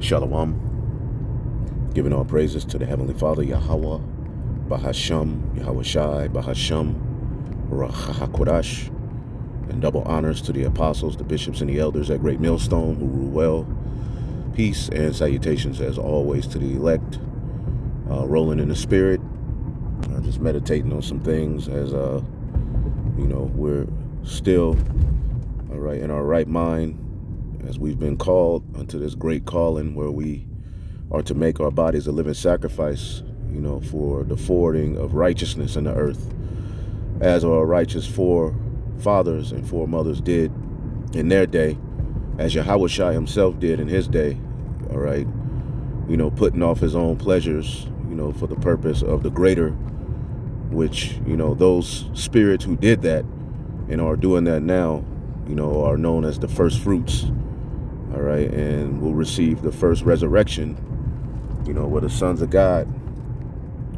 Shalom. Giving all praises to the Heavenly Father, Yahweh, Bahasham, Yahweh Shai, Bahasham, Rachahakodash, and double honors to the apostles, the bishops, and the elders at Great Millstone who rule well. Peace and salutations as always to the elect, rolling in the spirit, just meditating on some things as, we're still, in our right mind, as we've been called unto this great calling where we are to make our bodies a living sacrifice, for the forwarding of righteousness in the earth, as our righteous forefathers and foremothers did in their day, as Yahweh Shai himself did in his day, putting off his own pleasures, for the purpose of the greater, which, those spirits who did that and are doing that now, are known as the first fruits, and will receive the first resurrection, where the sons of God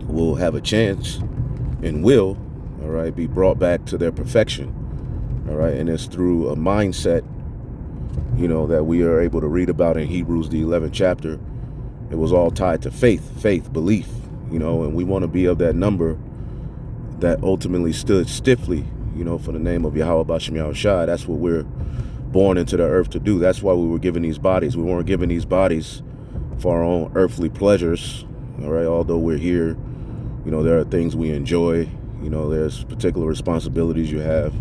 will have a chance and will, be brought back to their perfection, and it's through a mindset, that we are able to read about in Hebrews, the 11th chapter. It was all tied to faith, belief, and we want to be of that number that ultimately stood stiffly, for the name of Yahweh Bashem Yahweh Shai. That's what we're born into the earth to do. That's why we were given these bodies. We weren't given these bodies for our own earthly pleasures, although we're here, there are things we enjoy, there's particular responsibilities you have,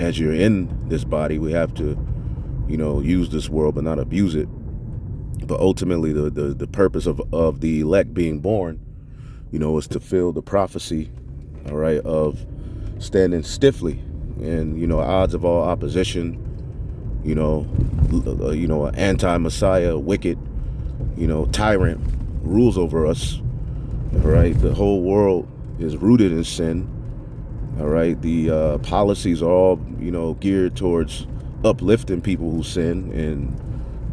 as you're in this body. We have to, use this world but not abuse it. But ultimately the purpose of the elect being born, is to fill the prophecy, of standing stiffly and, odds of all opposition, an anti-Messiah, wicked, tyrant rules over us, the whole world is rooted in sin, the policies are all, geared towards uplifting people who sin, and,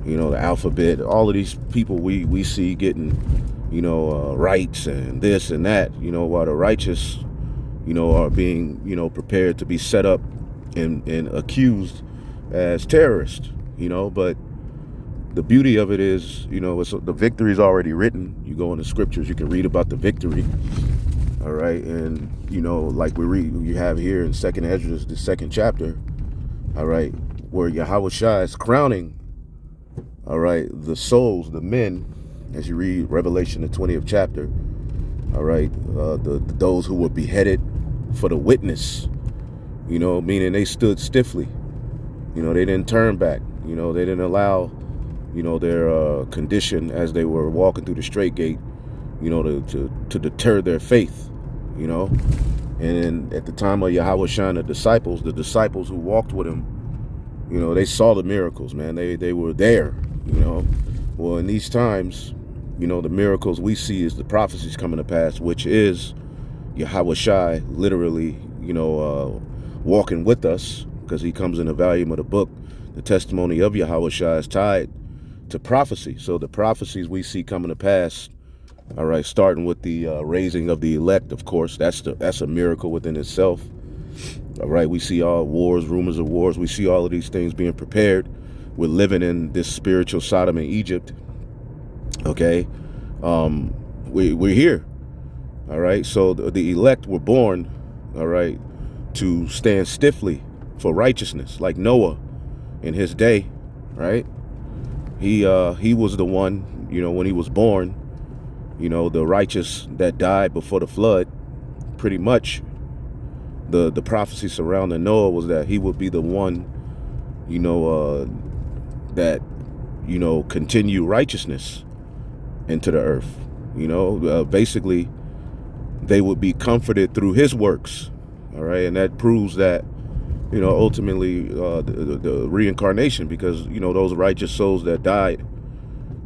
the alphabet, all of these people we see getting, rights and this and that, while the righteous, are being, prepared to be set up and accused as terrorists, but the beauty of it is, the victory is already written. You go in the scriptures, you can read about the victory, and, like you have here in 2nd Ezra, the 2nd chapter, where Yahweh Shai is crowning, the souls, the men, as you read Revelation, the 20th chapter, those who were beheaded for the witness, meaning they stood stiffly, they didn't turn back, they didn't allow, their condition as they were walking through the straight gate, to deter their faith, and at the time of Yahweh Shai, the disciples who walked with him, they saw the miracles, man. They were there, well, in these times, the miracles we see is the prophecies coming to pass, which is Yahweh Shai literally, walking with us, because he comes in the volume of the book. The testimony of Yahweh Shai is tied to prophecy. So the prophecies we see coming to pass, starting with the raising of the elect, of course, that's a miracle within itself. We see all wars, rumors of wars. We see all of these things being prepared. We're living in this spiritual Sodom and Egypt. We're here. So the elect were born, to stand stiffly for righteousness, like Noah in his day, He was the one, when he was born, the righteous that died before the flood. Pretty much the prophecy surrounding Noah was that he would be the one, that, continue righteousness into the earth. Basically they would be comforted through his works. And that proves that, ultimately the reincarnation, because, those righteous souls that died,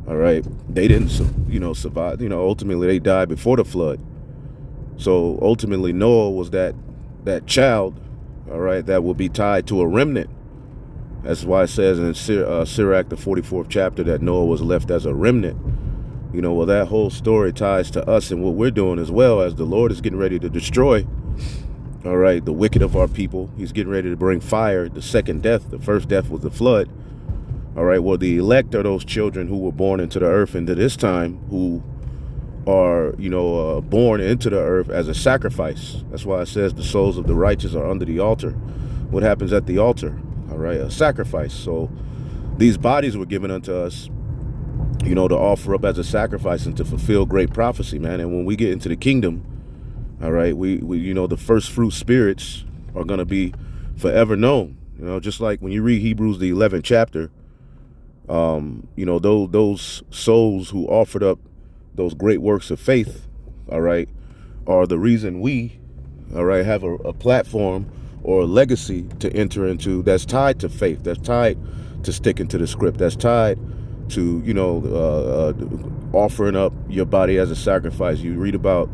they didn't, survive. Ultimately they died before the flood. So ultimately Noah was that child, that will be tied to a remnant. That's why it says in Sirach, the 44th chapter, that Noah was left as a remnant. Well, that whole story ties to us and what we're doing as well, as the Lord is getting ready to destroy, the wicked of our people. He's getting ready to bring fire, the second death. The first death was the flood. All right. Well, the elect are those children who were born into the earth into this time, who are, born into the earth as a sacrifice. That's why it says the souls of the righteous are under the altar. What happens at the altar? All right, a sacrifice. So these bodies were given unto us, to offer up as a sacrifice and to fulfill great prophecy, man. And when we get into the kingdom, all right, we the first fruit spirits are going to be forever known. Just like when you read Hebrews, the 11th chapter, those souls who offered up those great works of faith, all right, are the reason we, all right, have a platform or a legacy to enter into that's tied to faith, that's tied to sticking to the script, that's tied to, offering up your body as a sacrifice. You read about,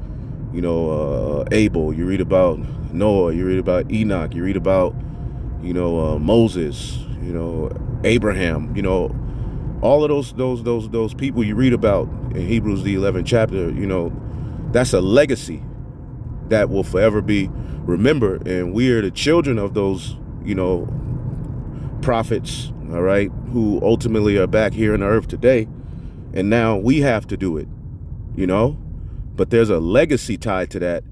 Abel, you read about Noah, you read about Enoch, you read about, Moses, Abraham, all of those people you read about in Hebrews the 11th chapter, that's a legacy that will forever be remembered. And we are the children of those, prophets, all right, who ultimately are back here on the earth today. And now we have to do it, but there's a legacy tied to that.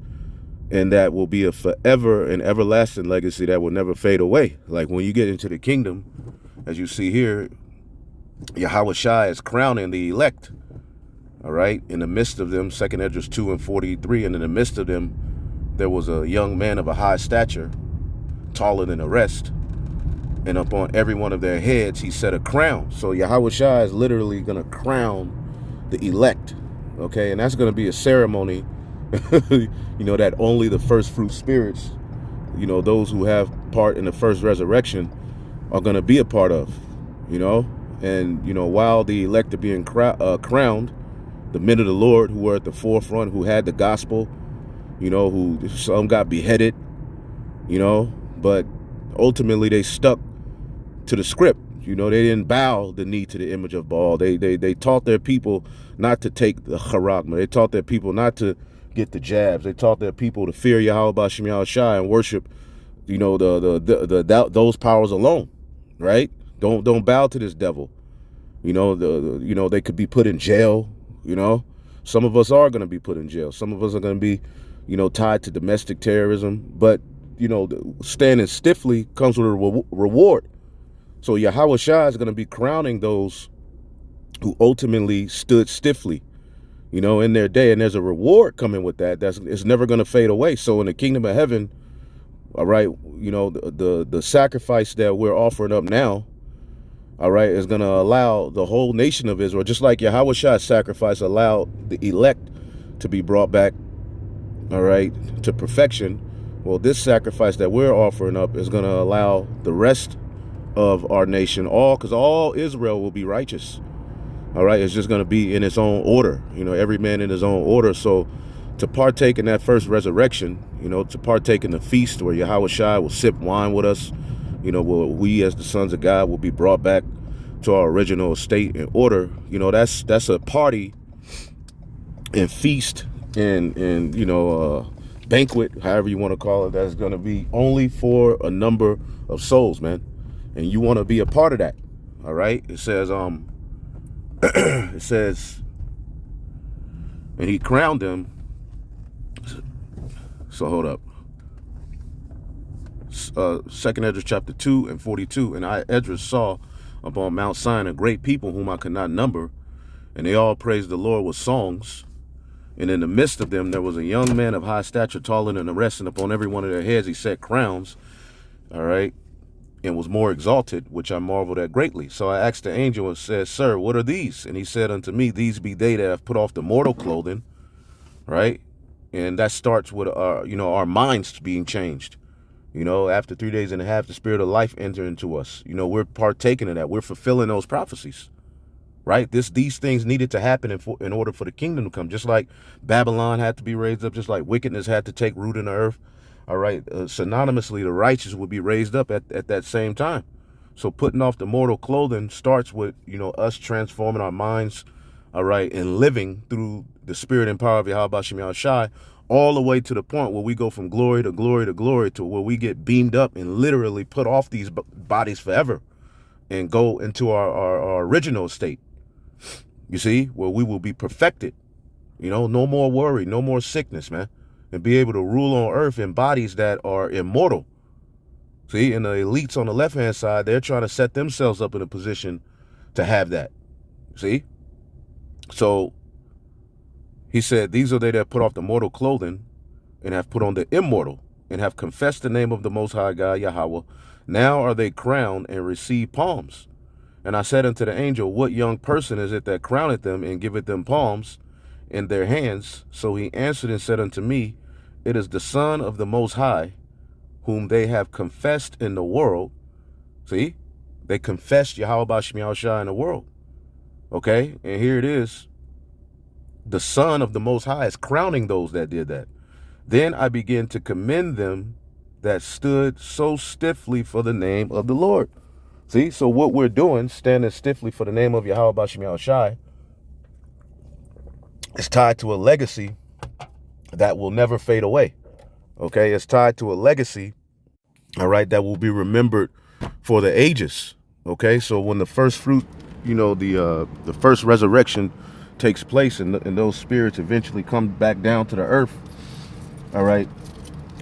And that will be a forever and everlasting legacy that will never fade away. Like when you get into the kingdom, as you see here, Yahweh Shai is crowning the elect, all right, in the midst of them, 2 Esdras 2 and 43, and in the midst of them, there was a young man of a high stature, taller than the rest, and upon every one of their heads, he set a crown. So Yahweh Shai is literally going to crown the elect, okay, and that's going to be a ceremony, that only the first fruit spirits, those who have part in the first resurrection are going to be a part of, And, while the elect are being crowned, the men of the Lord who were at the forefront, who had the gospel, who some got beheaded, but ultimately they stuck to the script. They didn't bow the knee to the image of Baal. They taught their people not to take the charagma. They taught their people not to get the jabs. They taught their people to fear Yahweh B'Shem Yahweh Shai and worship, those powers alone, right? Don't bow to this devil. They could be put in jail. Some of us are going to be put in jail. Some of us are going to be, tied to domestic terrorism. But standing stiffly comes with a reward. So Yahweh Shai is going to be crowning those who ultimately stood stiffly, in their day. And there's a reward coming with that. It's never going to fade away. So in the kingdom of heaven, all right, the sacrifice that we're offering up now, all right, is going to allow the whole nation of Israel, just like Yahweh Shai's sacrifice allowed the elect to be brought back, all right, to perfection. Well, this sacrifice that we're offering up is going to allow the rest of our nation, because all Israel will be righteous. All right, it's just going to be in its own order, every man in his own order. So to partake in that first resurrection, to partake in the feast where Yahweh Shai will sip wine with us, we as the sons of God will be brought back to our original state and order. That's a party and feast and banquet, however you want to call it, that's going to be only for a number of souls, man. And you want to be a part of that. All right. It says, it says, and he crowned them. So hold up. 2 Esdras chapter 2 and 42. And I, Esdras, saw upon Mount Sinai a great people whom I could not number, and they all praised the Lord with songs. And in the midst of them there was a young man of high stature, taller than the rest, and upon every one of their heads he set crowns, all right, and was more exalted, which I marveled at greatly. So I asked the angel and said, Sir, what are these? And he said unto me, These be they that have put off the mortal clothing, right? And that starts with our minds being changed. After 3 days and a half, the spirit of life entered into us. We're partaking of that. We're fulfilling those prophecies, right? These things needed to happen in order for the kingdom to come. Just like Babylon had to be raised up, just like wickedness had to take root in the earth. All right. Synonymously, the righteous would be raised up at that same time. So putting off the mortal clothing starts with, us transforming our minds, all right, and living through the spirit and power of Yahweh B'Shem Yahweh Shai, all the way to the point where we go from glory to glory to glory to where we get beamed up and literally put off these bodies forever. and go into our original state. You see, where we will be perfected. You know, no more worry, no more sickness, man. And be able to rule on earth in bodies that are immortal. See, and the elites on the left-hand side, they're trying to set themselves up in a position to have that. See? So he said, these are they that put off the mortal clothing and have put on the immortal and have confessed the name of the Most High God, Yahweh. Now are they crowned and receive palms. And I said unto the angel, what young person is it that crowneth them and giveth them palms in their hands? So he answered and said unto me, it is the Son of the Most High, whom they have confessed in the world. See, they confessed Yahweh Bashim Yahushua in the world. Okay, and here it is. The Son of the Most High is crowning those that did that. Then I began to commend them that stood so stiffly for the name of the Lord. See, so what we're doing, standing stiffly for the name of Yahweh Bashim Yahushua, is tied to a legacy that will never fade away. Okay, it's tied to a legacy, all right, that will be remembered for the ages. Okay, so when the first fruit, you know, the first resurrection takes place and those spirits eventually come back down to the earth, all right,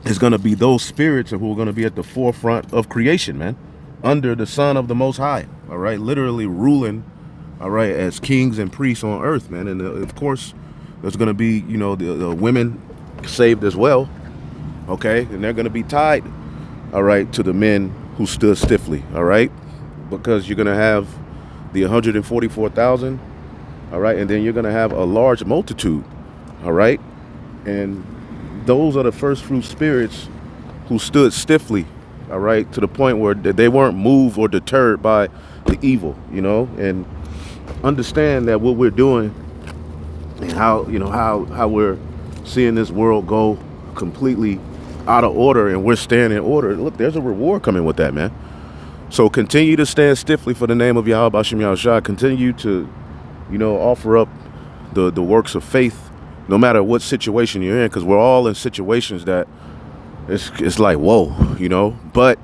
it's going to be those spirits who are going to be at the forefront of creation, man, under the Son of the Most High, all right, literally ruling, all right, as kings and priests on earth, man. And of course, there's going to be, you know, the women saved as well, okay, and they're going to be tied, all right, to the men who stood stiffly, all right, because you're going to have the 144,000, all right, and then you're going to have a large multitude, all right, and those are the first fruit spirits who stood stiffly, all right, to the point where they weren't moved or deterred by the evil, you know, and understand that what we're doing and how, you know, how we're seeing this world go completely out of order and we're staying in order. Look, there's a reward coming with that, man. So continue to stand stiffly for the name of Yahweh Bashim Yahushua. Continue to, you know, offer up the works of faith, no matter what situation you're in, because we're all in situations that it's like, whoa, you know, but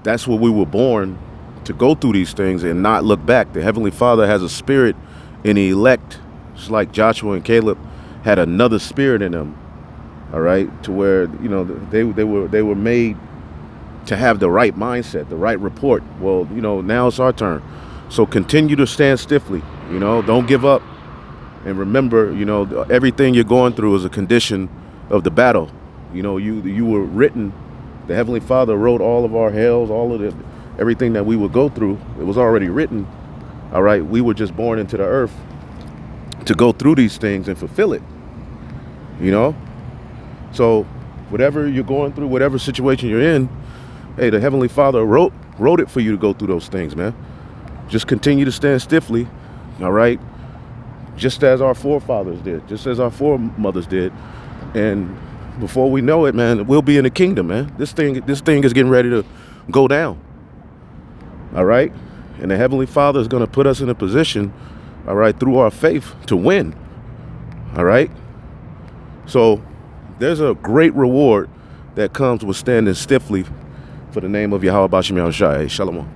that's what we were born to go through these things and not look back. The Heavenly Father has a spirit in the elect, just like Joshua and Caleb had another spirit in them, all right, to where, you know, they were made to have the right mindset, the right report. Well, you know, now it's our turn. So continue to stand stiffly, you know, don't give up. And remember, you know, everything you're going through is a condition of the battle. You know, you were written, the Heavenly Father wrote all of our hells, all of everything that we would go through. It was already written, all right? We were just born into the earth to go through these things and fulfill it, you know? So whatever you're going through, whatever situation you're in, hey, the Heavenly Father wrote it for you to go through those things, man. Just continue to stand stiffly, all right? Just as our forefathers did, just as our foremothers did. And before we know it, man, we'll be in the kingdom, man. This thing is getting ready to go down, all right? And the Heavenly Father is going to put us in a position, all right, through our faith to win, all right? So there's a great reward that comes with standing stiffly for the name of Yahweh Bashim Yahushua. Shalom.